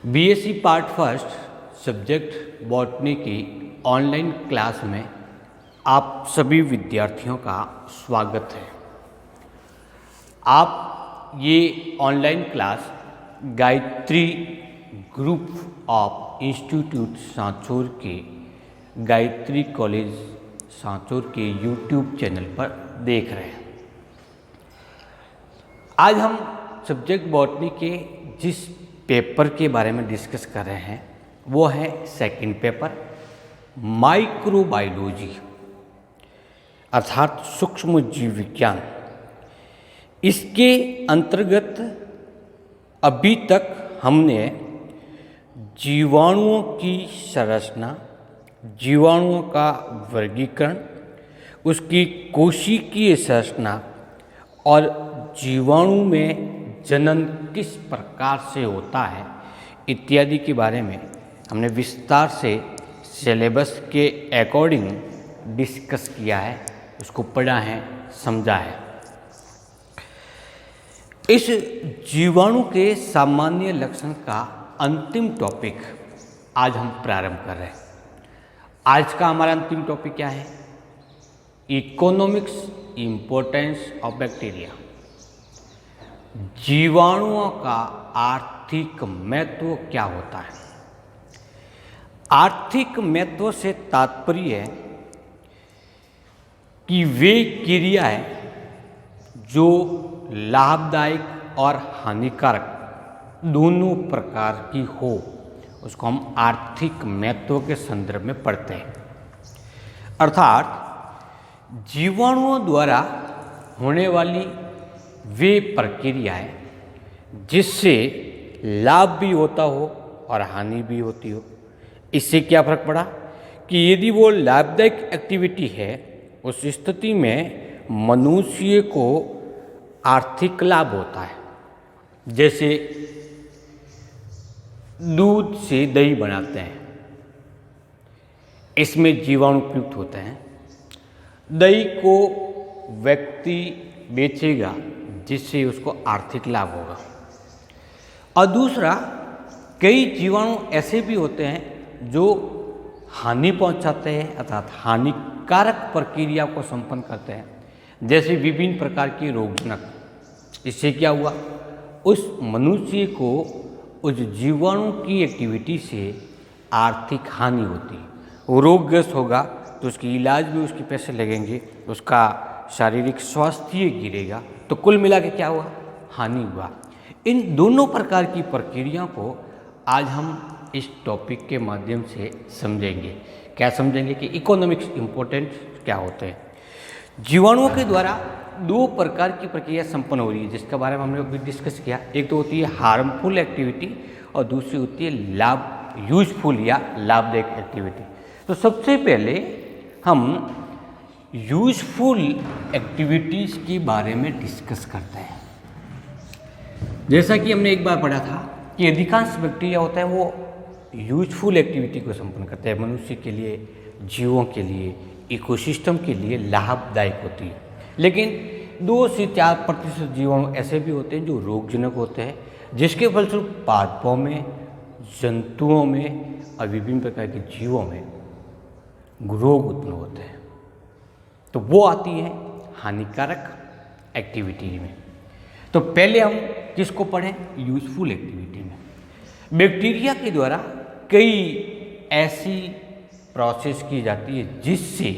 BSc part first subject botany की online class में आप सभी विद्यार्थियों का स्वागत है। आप ये online class Gayatri group of institute Sanchore के गायत्री कॉलेज सांचौर के यूट्यूब चैनल पर देख रहे हैं। आज हम सब्जेक्ट बॉटनी के जिस पेपर के बारे में डिस्कस कर रहे हैं वो है सेकंड पेपर माइक्रोबायोलॉजी अर्थात सूक्ष्म जीव विज्ञान। इसके अंतर्गत अभी तक हमने जीवाणुओं की संरचना, जीवाणुओं का वर्गीकरण, उसकी कोशिकीय संरचना और जीवाणु में जनन किस प्रकार से होता है इत्यादि के बारे में हमने विस्तार से सिलेबस के अकॉर्डिंग डिस्कस किया है, उसको पढ़ा है, समझा है। इस जीवाणु के सामान्य लक्षण का अंतिम टॉपिक आज हम प्रारंभ कर रहे हैं। आज का हमारा अंतिम टॉपिक क्या है? Economics importance of bacteria. जीवाणुओं का आर्थिक महत्व क्या होता है? आर्थिक महत्व से तात्पर्य है कि वे क्रियाएं जो लाभदायक और हानिकारक दोनों प्रकार की हो उसको हम आर्थिक महत्व के संदर्भ में पढ़ते हैं। अर्थात जीवाणुओं द्वारा होने वाली वे प्रक्रियाएं जिससे लाभ भी होता हो और हानि भी होती हो। इससे क्या फर्क पड़ा कि यदि वो लाभदायक एक्टिविटी है उस स्थिति में मनुष्य को आर्थिक लाभ होता है। जैसे दूध से दही बनाते हैं, इसमें जीवाणु प्रयुक्त होते हैं। दही को व्यक्ति बेचेगा जिससे उसको आर्थिक लाभ होगा। और दूसरा, कई जीवाणु ऐसे भी होते हैं जो हानि पहुंचाते हैं अर्थात हानिकारक प्रक्रिया को संपन्न करते हैं, जैसे विभिन्न प्रकार के रोगजनक। इससे क्या हुआ, उस मनुष्य को उस जीवाणु की एक्टिविटी से आर्थिक हानि होती। वो रोगग्रस्त होगा तो उसकी इलाज में उसके पैसे लगेंगे, उसका शारीरिक स्वास्थ्य गिरेगा, तो कुल मिला के क्या हुआ, हानि हुआ। इन दोनों प्रकार की प्रक्रियाओं को आज हम इस टॉपिक के माध्यम से समझेंगे। क्या समझेंगे कि इकोनॉमिक्स इम्पोर्टेंट क्या होते हैं। जीवाणुओं के द्वारा दो प्रकार की प्रक्रिया संपन्न हो रही है जिसके बारे में हमने अभी डिस्कस किया। एक तो होती है हार्मफुल एक्टिविटी और दूसरी होती है यूजफुल या लाभदायक एक्टिविटी। तो सबसे पहले हम यूजफुल एक्टिविटीज़ के बारे में डिस्कस करते हैं। जैसा कि हमने एक बार पढ़ा था कि अधिकांश बैक्टीरिया होता है वो यूजफुल एक्टिविटी को संपन्न करते हैं, मनुष्य के लिए, जीवों के लिए, इकोसिस्टम के लिए लाभदायक होती है। लेकिन 2 से 4% जीवाणु ऐसे भी होते हैं जो रोगजनक होते हैं, जिसके फलस्वरूप पादपों में, जंतुओं में और विभिन्न प्रकार के जीवों में रोग उत्पन्न होते हैं। तो वो आती है हानिकारक एक्टिविटी में। तो पहले हम किसको पढ़ें? यूजफुल एक्टिविटी में। बैक्टीरिया के द्वारा कई ऐसी प्रोसेस की जाती है जिससे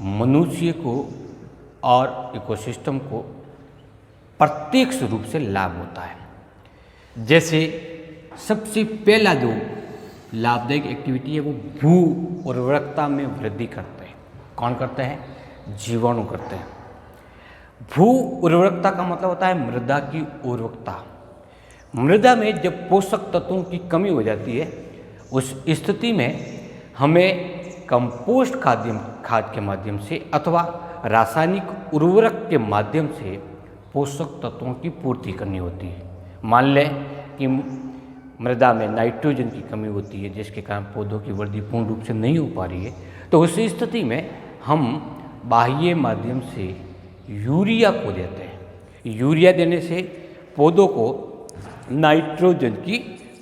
मनुष्य को और इकोसिस्टम को प्रत्यक्ष रूप से लाभ होता है। जैसे सबसे पहला जो लाभदायक एक्टिविटी है वो भू उर्वरकता में वृद्धि करते हैं। कौन करते हैं? जीवाणु करते हैं। भू उर्वरकता का मतलब होता है मृदा की उर्वरकता। मृदा में जब पोषक तत्वों की कमी हो जाती है उस स्थिति में हमें कंपोस्ट खाद के माध्यम से अथवा रासायनिक उर्वरक के माध्यम से पोषक तत्वों की पूर्ति करनी होती है। मान लें कि मृदा में नाइट्रोजन की कमी होती है जिसके कारण पौधों की वृद्धि पूर्ण रूप से नहीं हो पा रही है, तो उस स्थिति में हम बाह्य माध्यम से यूरिया को देते हैं। यूरिया देने से पौधों को नाइट्रोजन की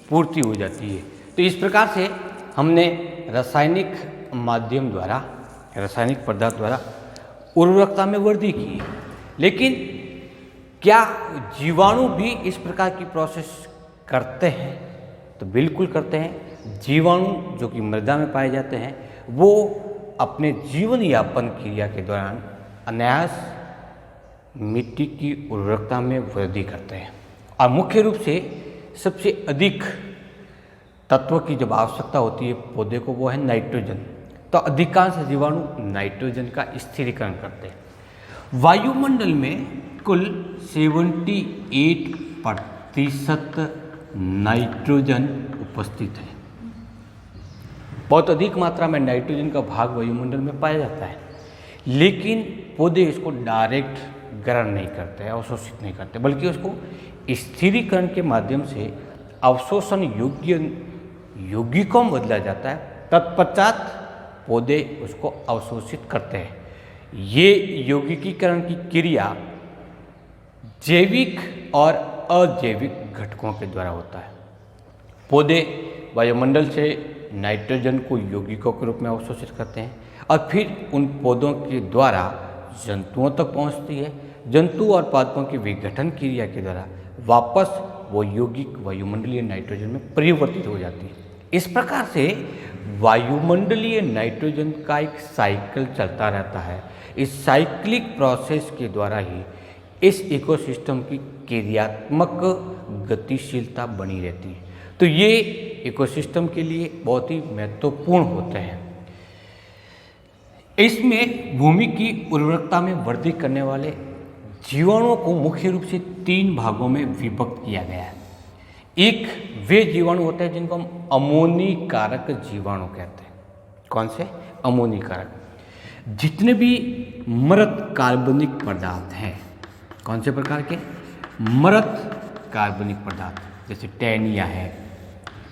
पूर्ति हो जाती है। तो इस प्रकार से हमने रासायनिक माध्यम द्वारा, रासायनिक पदार्थ द्वारा उर्वरकता में वृद्धि की है। लेकिन क्या जीवाणु भी इस प्रकार की प्रोसेस करते हैं? तो बिल्कुल करते हैं। जीवाणु जो कि मृदा में पाए जाते हैं वो अपने जीवन यापन क्रिया के दौरान अनायास मिट्टी की उर्वरकता में वृद्धि करते हैं। और मुख्य रूप से सबसे अधिक तत्व की जब आवश्यकता होती है पौधे को वो है नाइट्रोजन। तो अधिकांश जीवाणु नाइट्रोजन का स्थिरीकरण करते हैं। वायुमंडल में कुल 78% नाइट्रोजन उपस्थित है। बहुत अधिक मात्रा में नाइट्रोजन का भाग वायुमंडल में पाया जाता है, लेकिन पौधे इसको डायरेक्ट ग्रहण नहीं करते हैं, अवशोषित नहीं करते, बल्कि उसको स्थिरीकरण के माध्यम से अवशोषण योग्य यौगिकों में बदला जाता है। तत्पश्चात पौधे उसको अवशोषित करते हैं। ये यौगिकीकरण की क्रिया जैविक और अजैविक घटकों के द्वारा होता है। पौधे वायुमंडल से नाइट्रोजन को यौगिकों के रूप में अवशोषित करते हैं और फिर उन पौधों के द्वारा जंतुओं तक पहुंचती है। जंतु और पादपों की विघटन क्रिया के द्वारा वापस वो यौगिक वायुमंडलीय नाइट्रोजन में परिवर्तित हो जाती है। इस प्रकार से वायुमंडलीय नाइट्रोजन का एक साइकिल चलता रहता है। इस साइक्लिक प्रोसेस के द्वारा ही इस इकोसिस्टम की क्रियात्मक गतिशीलता बनी रहती है। तो ये इकोसिस्टम के लिए बहुत ही महत्वपूर्ण होते हैं। इसमें भूमि की उर्वरकता में वृद्धि करने वाले जीवाणुओं को मुख्य रूप से 3 भागों में विभक्त किया गया है। एक वे जीवाणु होते हैं जिनको हम अमोनीकारक जीवाणु कहते हैं। कौन से? अमोनीकारक। जितने भी मृत कार्बनिक पदार्थ हैं, कौन से प्रकार के? मृत कार्बनिक पदार्थ, जैसे टैनिया है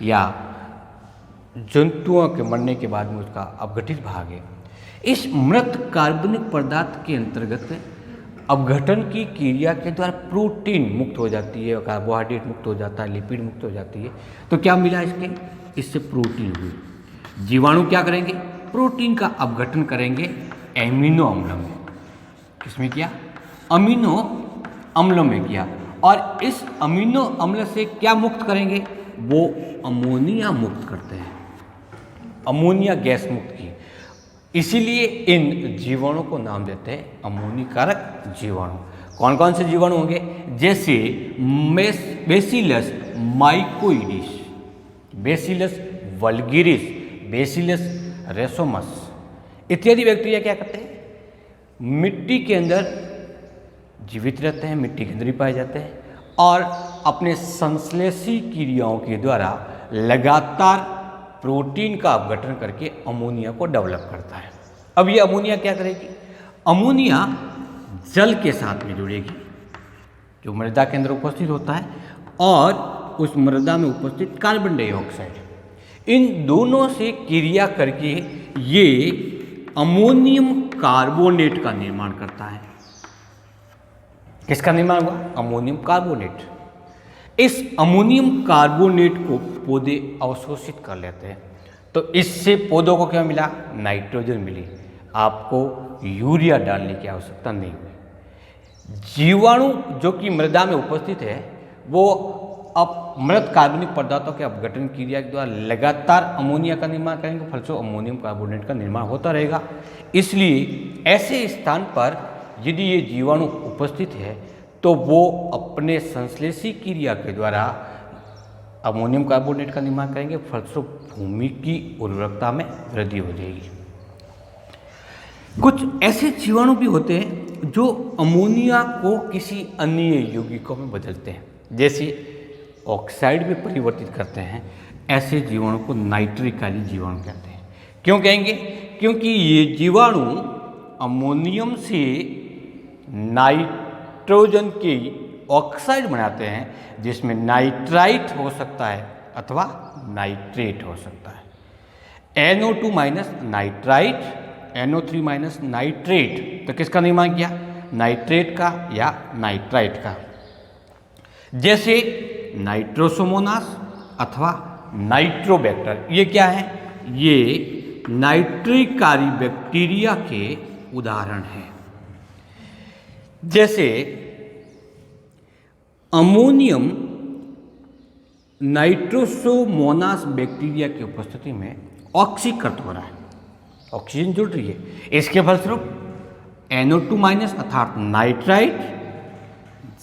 या जंतुओं के मरने के बाद में उसका अपघटित भाग है। इस मृत कार्बनिक पदार्थ के अंतर्गत अपघटन की क्रिया के द्वारा प्रोटीन मुक्त हो जाती है, कार्बोहाइड्रेट मुक्त हो जाता है, लिपिड मुक्त हो जाती है। तो क्या मिला इससे प्रोटीन हुई। जीवाणु क्या करेंगे? प्रोटीन का अपघटन करेंगे एमिनो अम्ल में। किसमें किया? अमीनो अम्ल में किया। और इस अमीनो अम्ल से क्या मुक्त करेंगे? वो अमोनिया मुक्त करते हैं। अमोनिया गैस मुक्त की। इसीलिए इन जीवाणु को नाम देते हैं अमोनीकारक जीवाणु। कौन कौन से जीवाणु होंगे? जैसे बेसिलस माइकोइडिस, बेसिलस वल्गिरिस, बेसिलस रेसोमस इत्यादि बैक्टीरिया क्या करते हैं? मिट्टी के अंदर जीवित रहते हैं, मिट्टी के अंदर ही पाए जाते हैं और अपने संश्लेषी क्रियाओं के द्वारा लगातार प्रोटीन का अपघटन करके अमोनिया को डेवलप करता है। अब ये अमोनिया क्या करेगी? अमोनिया जल के साथ में जुड़ेगी जो मृदा के अंदर उपस्थित होता है, और उस मृदा में उपस्थित कार्बन डाइऑक्साइड, इन दोनों से क्रिया करके ये अमोनियम कार्बोनेट का निर्माण करता है। किसका निर्माण हुआ? Ammonium carbonate. इस अमोनियम कार्बोनेट को पौधे अवशोषित कर लेते हैं। तो इससे पौधों को क्या मिला? नाइट्रोजन मिली। आपको यूरिया डालने की आवश्यकता नहीं हुई। जीवाणु जो कि मृदा में उपस्थित है वो अब मृत कार्बनिक पदार्थों के अपघटन क्रिया के द्वारा लगातार अमोनिया का निर्माण करेंगे, फलस्वरूप अमोनियम कार्बोनेट का निर्माण होता रहेगा। इसलिए ऐसे स्थान पर यदि ये जीवाणु उपस्थित है तो वो अपने संश्लेषी क्रिया के द्वारा अमोनियम कार्बोनेट का निर्माण करेंगे, फलस्वरूप भूमि की उर्वरकता में वृद्धि हो जाएगी। कुछ ऐसे जीवाणु भी होते हैं जो अमोनिया को किसी अन्य यौगिकों में बदलते हैं, जैसे ऑक्साइड में परिवर्तित करते हैं। ऐसे जीवाणु को नाइट्रिककारी जीवाणु कहते हैं। क्यों कहेंगे? क्योंकि ये जीवाणु अमोनियम से नाइट्रोजन की ऑक्साइड बनाते हैं, जिसमें नाइट्राइट हो सकता है अथवा नाइट्रेट हो सकता है। NO2 minus nitrite, NO3 minus nitrate. तो किसका निर्माण किया? नाइट्रेट का या नाइट्राइट का। जैसे नाइट्रोसोमोनास अथवा नाइट्रोबैक्टर। ये क्या है? ये नाइट्रिककारी बैक्टीरिया के उदाहरण हैं। जैसे अमोनियम नाइट्रोसोमोनास बैक्टीरिया की उपस्थिति में ऑक्सीकृत हो रहा है, ऑक्सीजन जुड़ रही है। इसके फलस्वरूप NO2- अर्थात नाइट्राइट,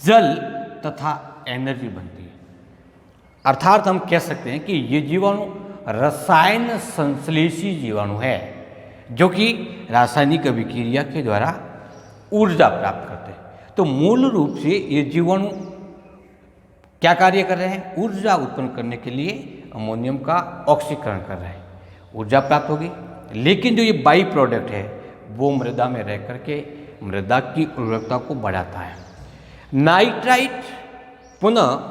जल तथा एनर्जी बनती है। अर्थात हम कह सकते हैं कि ये जीवाणु रसायन संश्लेषी जीवाणु है, जो कि रासायनिक अभिक्रिया के द्वारा ऊर्जा प्राप्त करते हैं। तो मूल रूप से ये जीवाणु क्या कार्य कर रहे हैं? ऊर्जा उत्पन्न करने के लिए अमोनियम का ऑक्सीकरण कर रहे हैं, ऊर्जा प्राप्त होगी। लेकिन जो ये बाई प्रोडक्ट है वो मृदा में रह करके मृदा की उर्वरकता को बढ़ाता है। नाइट्राइट पुनः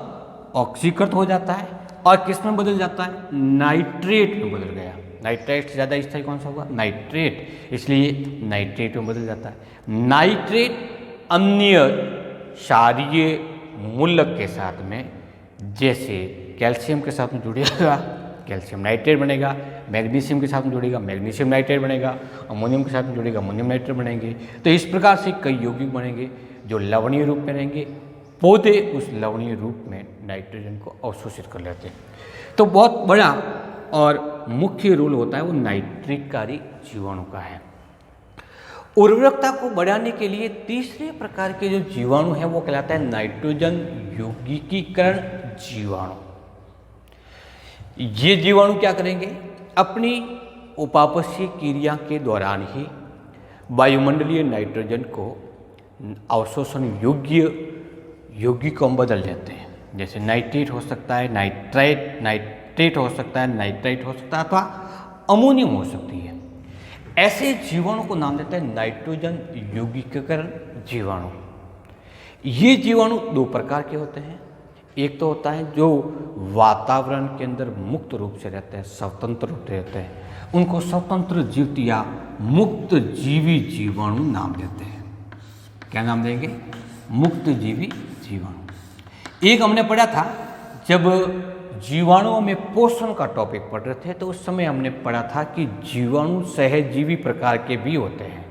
ऑक्सीकृत हो जाता है और किस में बदल जाता है? नाइट्रेट में बदल गया। नाइट्राइट से ज़्यादा स्थायी कौन सा होगा? नाइट्रेट, इसलिए नाइट्रेट में बदल जाता है। नाइट्रेट अन्य क्षारीय मूलक के साथ में, जैसे कैल्शियम के साथ में जुड़ेगा, कैल्शियम नाइट्रेट बनेगा, मैग्नीशियम के साथ में जुड़ेगा, मैग्नीशियम नाइट्रेट बनेगा, अमोनियम के साथ में जुड़ेगा, अमोनियम नाइट्रेट बनेंगे। तो इस प्रकार से कई यौगिक बनेंगे जो लवणीय रूप में रहेंगे। पौधे उस लवणीय रूप में नाइट्रोजन को अवशोषित कर लेते हैं। तो बहुत बड़ा और मुख्य रोल होता है वो नाइट्रिककारी जीवाणु का है। उर्वरकता को बढ़ाने के लिए तीसरे प्रकार के जो जीवाणु हैं वो कहलाता है नाइट्रोजन यौगिकीकरण जीवाणु। ये जीवाणु क्या करेंगे? अपनी उपापचयी क्रिया के दौरान ही वायुमंडलीय नाइट्रोजन को अवशोषण योग्य यौगिकों में बदल देते हैं। जैसे नाइट्रेट हो सकता है, नाइट्रेट हो सकता है, नाइट्राइट हो सकता है, अथवा अमोनियम हो सकती है। ऐसे जीवाणु को नाम देते हैं नाइट्रोजन यौगिकीकरण जीवाणु। ये जीवाणु दो प्रकार के होते हैं। एक तो होता है जो वातावरण के अंदर मुक्त रूप से रहते हैं, स्वतंत्र रूप से रहते हैं, उनको स्वतंत्र जीव या मुक्त जीवी जीवाणु नाम देते हैं। क्या नाम देंगे? मुक्त जीवी जीवाणु। एक हमने पढ़ा था जब जीवाणुओं में पोषण का टॉपिक पढ़ रहे थे, तो उस समय हमने पढ़ा था कि जीवाणु सहजीवी प्रकार के भी होते हैं,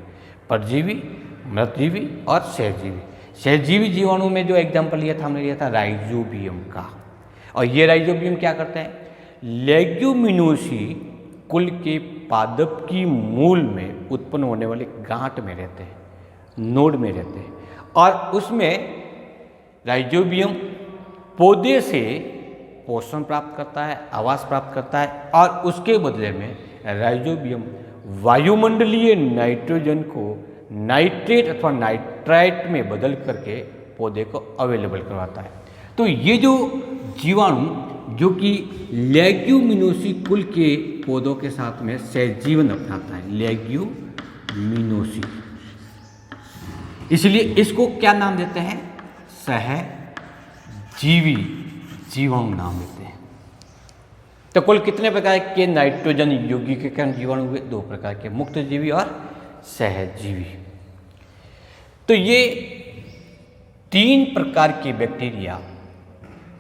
परजीवी, मृतजीवी और सहजीवी। सहजीवी जीवाणु में जो एग्जाम्पल लिया था हमने लिया था राइजोबियम का। और ये राइजोबियम क्या करते हैं? लेग्यूमिनोसी कुल के पादप की मूल में उत्पन्न होने वाले गांठ में रहते हैं, नोड में रहते हैं। और उसमें राइजोबियम पौधे से पोषण प्राप्त करता है, आवास प्राप्त करता है, और उसके बदले में राइजोबियम वायुमंडलीय नाइट्रोजन को नाइट्रेट अथवा नाइट्राइट में बदल करके पौधे को अवेलेबल करवाता है। तो ये जो जीवाणु जो कि लेग्यूमिनोसी कुल के पौधों के साथ में सहजीवन अपनाता है, लेग्यूमिनोसी, इसलिए इसको क्या नाम देते हैं? सहजीवी जीवाणु नाम देते हैं। तो कुल कितने प्रकार के नाइट्रोजन यौगिकीकरण जीवाणु हुए? दो प्रकार के, मुक्त जीवी और सहजीवी। तो ये तीन प्रकार के बैक्टीरिया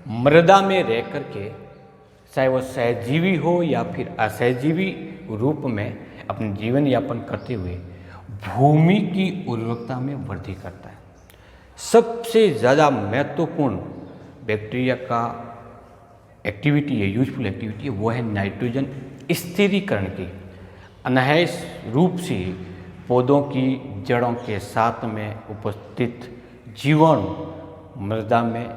मृदा में रह करके, चाहे वो सहजीवी हो या फिर असहजीवी रूप में अपने जीवन यापन करते हुए भूमि की उर्वरकता में वृद्धि करता है। सबसे ज़्यादा महत्वपूर्ण बैक्टीरिया का एक्टिविटी है, यूजफुल एक्टिविटी है, वो है नाइट्रोजन स्थिरीकरण की। अनहैस रूप से पौधों की जड़ों के साथ में उपस्थित जीवाणु मृदा में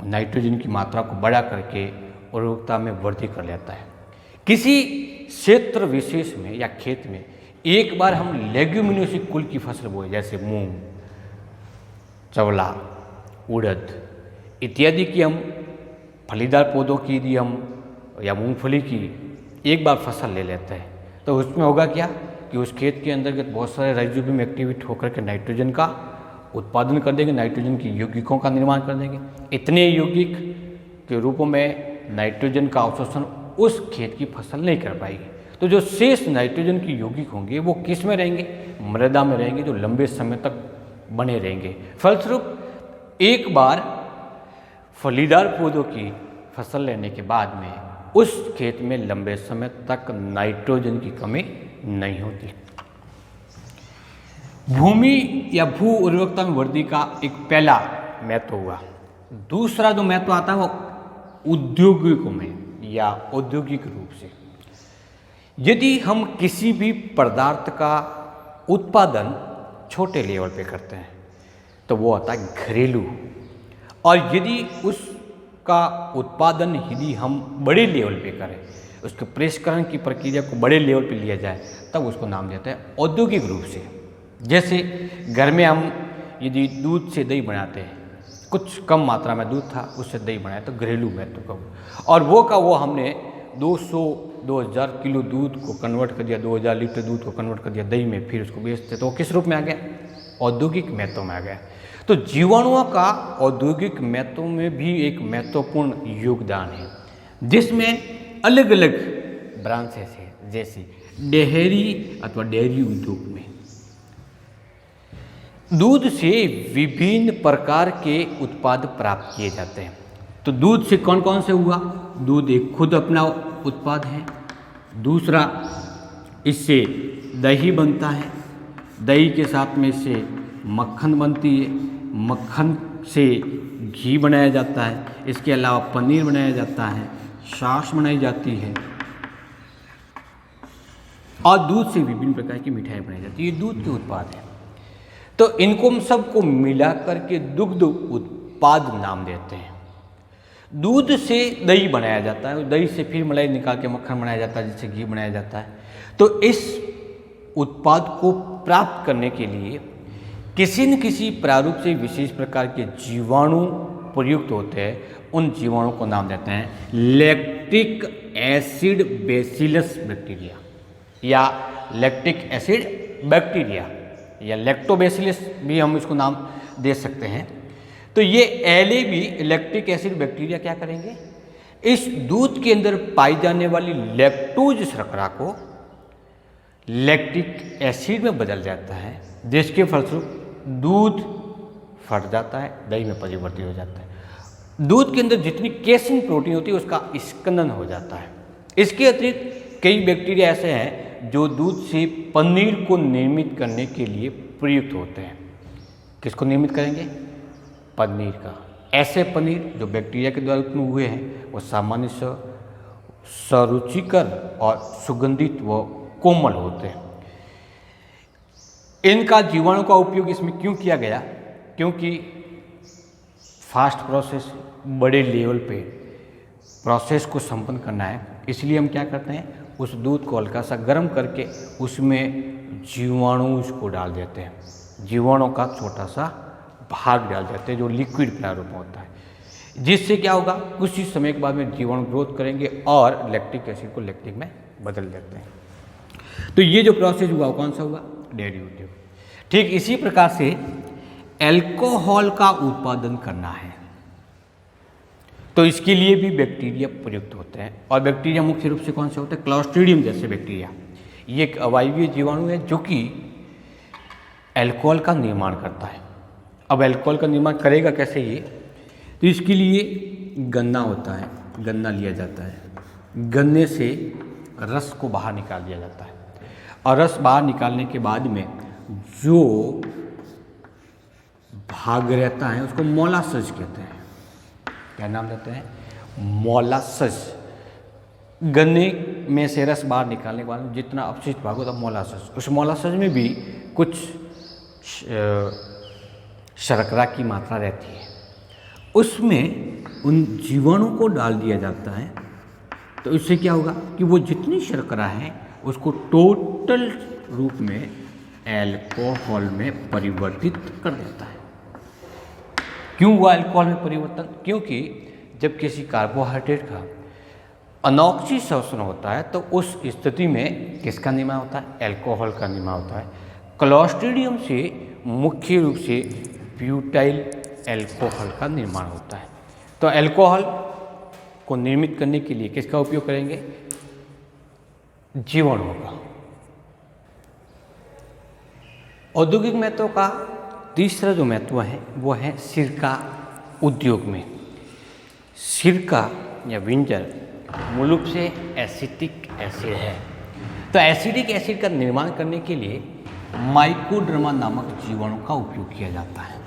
नाइट्रोजन की मात्रा को बढ़ा करके उर्वरकता में वृद्धि कर लेता है। किसी क्षेत्र विशेष में या खेत में एक बार हम लेग्यूमिनोसी कुल की फसल बोए, जैसे मूंग, चवला, उड़द इत्यादि की हम फलीदार पौधों की यदि हम या मूंगफली की एक बार फसल ले लेते हैं, तो उसमें होगा क्या कि उस खेत के अंतर्गत बहुत सारे राइजोबियम एक्टिवेट होकर के नाइट्रोजन का उत्पादन कर देंगे, नाइट्रोजन की यौगिकों का निर्माण कर देंगे। इतने यौगिक के रूपों में नाइट्रोजन का अवशोषण उस खेत की फसल नहीं कर पाएगी। तो जो शेष नाइट्रोजन की यौगिक होंगे वो किस में रहेंगे? मृदा में रहेंगे, जो लंबे समय तक बने रहेंगे। फलस्वरूप एक बार फलीदार पौधों की फसल लेने के बाद में उस खेत में लंबे समय तक नाइट्रोजन की कमी नहीं होती। भूमि या भू उर्वरकता में वृद्धि का एक पहला महत्व हुआ। दूसरा जो महत्व आता है वो औद्योगिकों में या औद्योगिक रूप से। यदि हम किसी भी पदार्थ का उत्पादन छोटे लेवल पे करते हैं तो वो आता है घरेलू, और यदि उसका उत्पादन यदि हम बड़े लेवल पे करें, उसके प्रसंस्करण की प्रक्रिया को बड़े लेवल पे लिया जाए, तब उसको नाम देते हैं औद्योगिक रूप से। जैसे घर में हम यदि दूध से दही बनाते हैं, कुछ कम मात्रा में दूध था उससे दही बनाया तो घरेलू महत्व का हुआ, और वो हमने 200-2000 किलो दूध को कन्वर्ट कर दिया, 2000 लीटर दूध को कन्वर्ट कर दिया दही में, फिर उसको बेचते, तो वो किस रूप में आ गया? औद्योगिक महत्व में आ गया। तो जीवाणुओं का औद्योगिक महत्व में भी एक महत्वपूर्ण योगदान है, जिसमें अलग अलग ब्रांचेस है, जैसे डेयरी अथवा डेयरी उद्योग में दूध से विभिन्न प्रकार के उत्पाद प्राप्त किए जाते हैं। तो दूध से कौन कौन से हुआ? दूध एक खुद अपना उत्पाद है, दूसरा इससे दही बनता है, दही के साथ में इससे मक्खन बनती है, मक्खन से घी बनाया जाता है, इसके अलावा पनीर बनाया जाता है, छाछ बनाई जाती है, और दूध से विभिन्न प्रकार की मिठाई बनाई जाती है। ये दूध के उत्पाद हैं। तो इनको हम सबको मिला करके दुग्ध उत्पाद नाम देते हैं। दूध से दही बनाया जाता है, दही से फिर मलाई निकाल के मक्खन बनाया जाता है, जिससे घी बनाया जाता है। तो इस उत्पाद को प्राप्त करने के लिए किसी न किसी प्रारूप से विशेष प्रकार के जीवाणु प्रयुक्त होते हैं। उन जीवाणु को नाम देते हैं लैक्टिक एसिड बेसिलस बैक्टीरिया या लैक्टिक एसिड बैक्टीरिया या लैक्टोबैसिलस भी हम इसको नाम दे सकते हैं। तो ये LAB लैक्टिक एसिड बैक्टीरिया क्या करेंगे? इस दूध के अंदर पाई जाने वाली लैक्टोज शर्करा को लैक्टिक एसिड में बदल जाता है, जिसके फलस्वरूप दूध फट जाता है, दही में परिवर्तित हो जाता है। दूध के अंदर जितनी केसिन प्रोटीन होती है उसका स्कंदन हो जाता है। इसके अतिरिक्त कई बैक्टीरिया ऐसे हैं जो दूध से पनीर को निर्मित करने के लिए प्रयुक्त होते हैं। किसको निर्मित करेंगे? पनीर का। ऐसे पनीर जो बैक्टीरिया के द्वारा उत्पन्न हुए हैं वो सामान्य सरुचिकर और सुगंधित व कोमल होते हैं। इनका जीवाणु का उपयोग इसमें क्यों किया गया? क्योंकि फास्ट प्रोसेस, बड़े लेवल पे प्रोसेस को संपन्न करना है, इसलिए हम क्या करते हैं, उस दूध को हल्का सा गर्म करके उसमें जीवाणु उसको डाल देते हैं, जीवाणु का छोटा सा भाग डाल देते हैं जो लिक्विड प्रारूप में होता है, जिससे क्या होगा, कुछ ही समय के बाद में जीवाणु ग्रोथ करेंगे और लैक्टिक एसिड को लैक्टिक में बदल देते हैं। तो ये जो प्रोसेस हुआ वो कौन सा हुआ? डेयरी उद्योग। ठीक इसी प्रकार से अल्कोहल का उत्पादन करना है तो इसके लिए भी बैक्टीरिया प्रयुक्त होते हैं, और बैक्टीरिया मुख्य रूप से कौन से होते हैं? क्लॉस्ट्रीडियम जैसे बैक्टीरिया। ये एक अवायवीय जीवाणु है जो कि अल्कोहल का निर्माण करता है। अब अल्कोहल का निर्माण करेगा कैसे ये? तो इसके लिए गन्ना होता है, गन्ना लिया जाता है, गन्ने से रस को बाहर निकाल दिया जाता है, और रस बाहर निकालने के बाद में जो भाग रहता है उसको मोलासस कहते हैं। क्या नाम देते हैं? मोलासस। गन्ने में से रस बाहर निकालने के बाद जितना अपशिष्ट भाग होता है मोलासस, उस मोलासस में भी कुछ शर्करा की मात्रा रहती है, उसमें उन जीवाणु को डाल दिया जाता है। तो इससे क्या होगा कि वो जितनी शर्करा है उसको टोटल रूप में अल्कोहल में परिवर्तित कर देता है। क्यों हुआ अल्कोहल में परिवर्तन? क्योंकि जब किसी कार्बोहाइड्रेट का अनॉक्सी शोषण होता है तो उस स्थिति में किसका निर्माण होता है? अल्कोहल का निर्माण होता है। क्लॉस्ट्रीडियम से मुख्य रूप से ब्यूटाइल अल्कोहल का निर्माण होता है। तो अल्कोहल को निर्मित करने के लिए किसका उपयोग करेंगे? जीवाणुओं का। औद्योगिक महत्व का तीसरा जो महत्व है वो है सिरका उद्योग में। सिरका या विंजर मूल रूप से एसिटिक एसिड है। तो एसिडिक एसिड का निर्माण करने के लिए माइकोडर्मा नामक जीवाणु का उपयोग किया जाता है।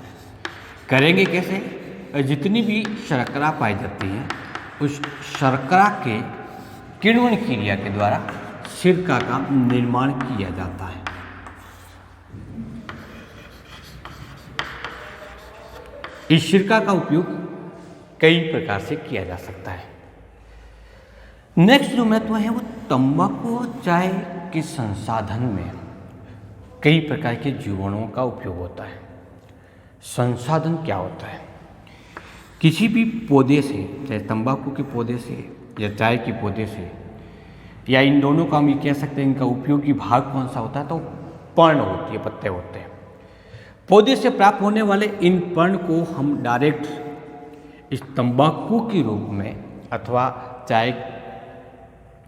करेंगे कैसे? जितनी भी शर्करा पाई जाती है उस शर्करा के किण्वन क्रिया के द्वारा सिरका का निर्माण किया जाता है। इस सिरका का उपयोग कई प्रकार से किया जा सकता है। नेक्स्ट जो महत्व है वो तंबाकू और चाय के संसाधन में कई प्रकार के जीवाणुओं का उपयोग होता है। संसाधन क्या होता है? किसी भी पौधे से, चाहे तंबाकू के पौधे से या चाय के पौधे से, या इन दोनों का हम ये कह सकते हैं इनका उपयोगी भाग कौन सा होता है, तो पर्ण होती है, पत्ते होते हैं। पौधे से प्राप्त होने वाले इन पर्ण को हम डायरेक्ट इस तंबाकू के रूप में अथवा चाय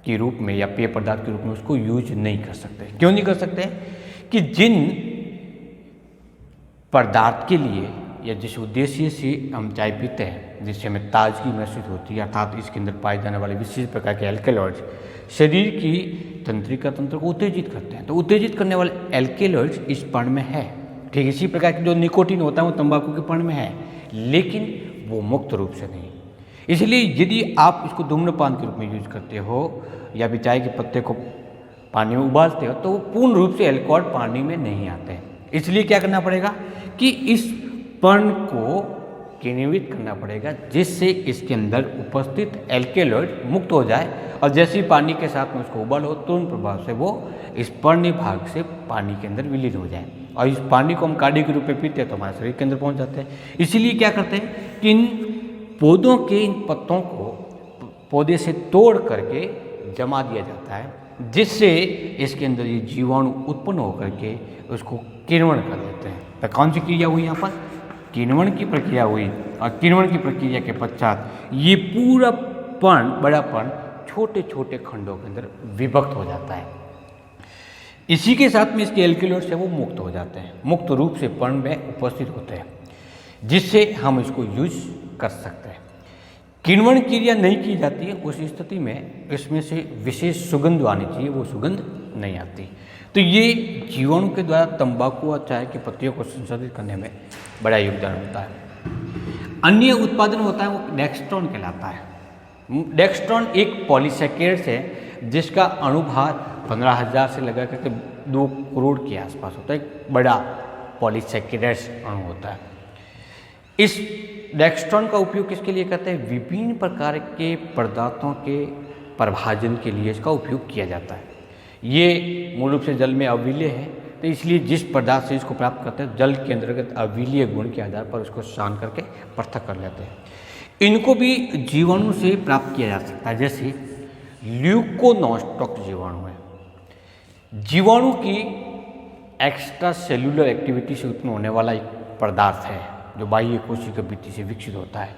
के रूप में या पेय पदार्थ के रूप में उसको यूज नहीं कर सकते। क्यों नहीं कर सकते? कि जिन पदार्थ के लिए या जिस उद्देश्य से हम चाय पीते हैं, जिससे हमें ताजगी महसूस होती है, अर्थात इसके अंदर पाए जाने वाले विशेष प्रकार के एल्केलॉइड्स शरीर की तंत्रिका तंत्र को उत्तेजित करते हैं। तो उत्तेजित करने वाले एल्केलॉइड्स इस पर्ण में है। ठीक इसी प्रकार की जो निकोटीन होता है वो तंबाकू के पर्ण में है, लेकिन वो मुक्त रूप से नहीं। इसलिए यदि आप इसको धूम्रपान के रूप में यूज करते हो या भी चाय के पत्ते को पानी में उबालते हो तो वो पूर्ण रूप से एल्कोहल पानी में नहीं आते हैं। इसलिए क्या करना पड़ेगा कि इस पर्ण को किण्वित करना पड़ेगा, जिससे इसके अंदर उपस्थित एल्केलॉइड मुक्त हो जाए और जैसे ही पानी के साथ में उसको उबालो तुरंत प्रभाव से वो इस पर्ण भाग से पानी के अंदर विलीन हो जाए और इस पानी को हम काढ़े के रूप में पीते हैं तो हमारे शरीर के अंदर पहुंच जाते हैं। इसीलिए क्या करते हैं कि इन पौधों के इन पत्तों को पौधे से तोड़ करके जमा दिया जाता है, जिससे इसके अंदर ये जीवाणु उत्पन्न होकर के उसको किण्वन कर देते हैं। तो कौन सी क्रिया हुई यहाँ पर? किण्वन की प्रक्रिया हुई और किण्वन की प्रक्रिया के पश्चात ये पूरा पर्ण, बड़ा पर्ण छोटे छोटे खंडों के अंदर विभक्त हो जाता है। इसी के साथ में इसके एल्केलॉइड्स है वो मुक्त हो जाते हैं, मुक्त रूप से पर्ण में उपस्थित होते हैं, जिससे हम इसको यूज कर सकते हैं। किण्वन क्रिया नहीं की जाती है उस स्थिति में इसमें से विशेष सुगंध आनी चाहिए, वो सुगंध नहीं आती। तो ये जीवाणु के द्वारा तंबाकू और चाय के पत्तियों को संशोधित करने में बड़ा योगदान होता है। अन्य उत्पादन होता है वो डेक्स्ट्रॉन कहलाता है। डेक्स्ट्रॉन एक पॉलीसैकेराइड है जिसका अणुभार 15,000 से लगा करके 2 करोड़ के आसपास होता है। एक बड़ा पॉलीसैकेराइड अणु होता है। इस डेक्स्ट्रॉन का उपयोग किसके लिए करते हैं? विभिन्न प्रकार के पदार्थों के प्रभाजन के लिए इसका उपयोग किया जाता है। ये मूल रूप से जल में अविलीय है, तो इसलिए जिस पदार्थ से इसको प्राप्त करते हैं जल के अंतर्गत अविलीय गुण के आधार पर उसको शान करके पृथक कर लेते हैं। इनको भी जीवाणु से प्राप्त किया जा सकता है, जैसे ल्यूकोनोस्टॉक जीवाणु है। जीवाणु की एक्स्ट्रा सेल्यूलर एक्टिविटी से उत्पन्न होने वाला एक पदार्थ है जो बाह्य कोशिका भित्ति से विकसित होता है।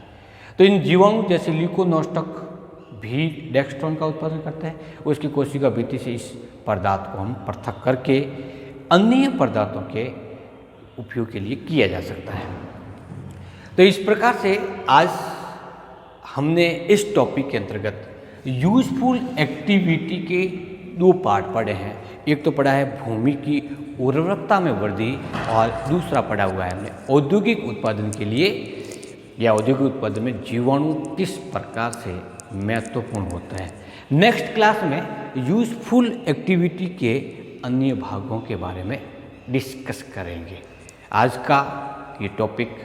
तो इन जीवाणु जैसे ल्यूकोनोस्टॉक भी डेक्स्ट्रॉन का उत्पादन करते हैं। उसकी कोशिका भित्ति से इस पदार्थ को हम पृथक करके अन्य पदार्थों के उपयोग के लिए किया जा सकता है। तो इस प्रकार से आज हमने इस टॉपिक के अंतर्गत यूजफुल एक्टिविटी के 2 पार्ट पढ़े हैं। एक तो पढ़ा है भूमि की उर्वरकता में वृद्धि और दूसरा पढ़ा हुआ है हमने औद्योगिक उत्पादन के लिए या औद्योगिक उत्पादन में जीवाणु किस प्रकार से महत्वपूर्ण होता है। नेक्स्ट क्लास में यूजफुल एक्टिविटी के अन्य भागों के बारे में डिस्कस करेंगे। आज का ये टॉपिक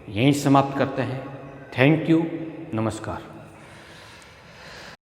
यहीं समाप्त करते हैं। थैंक यू, नमस्कार।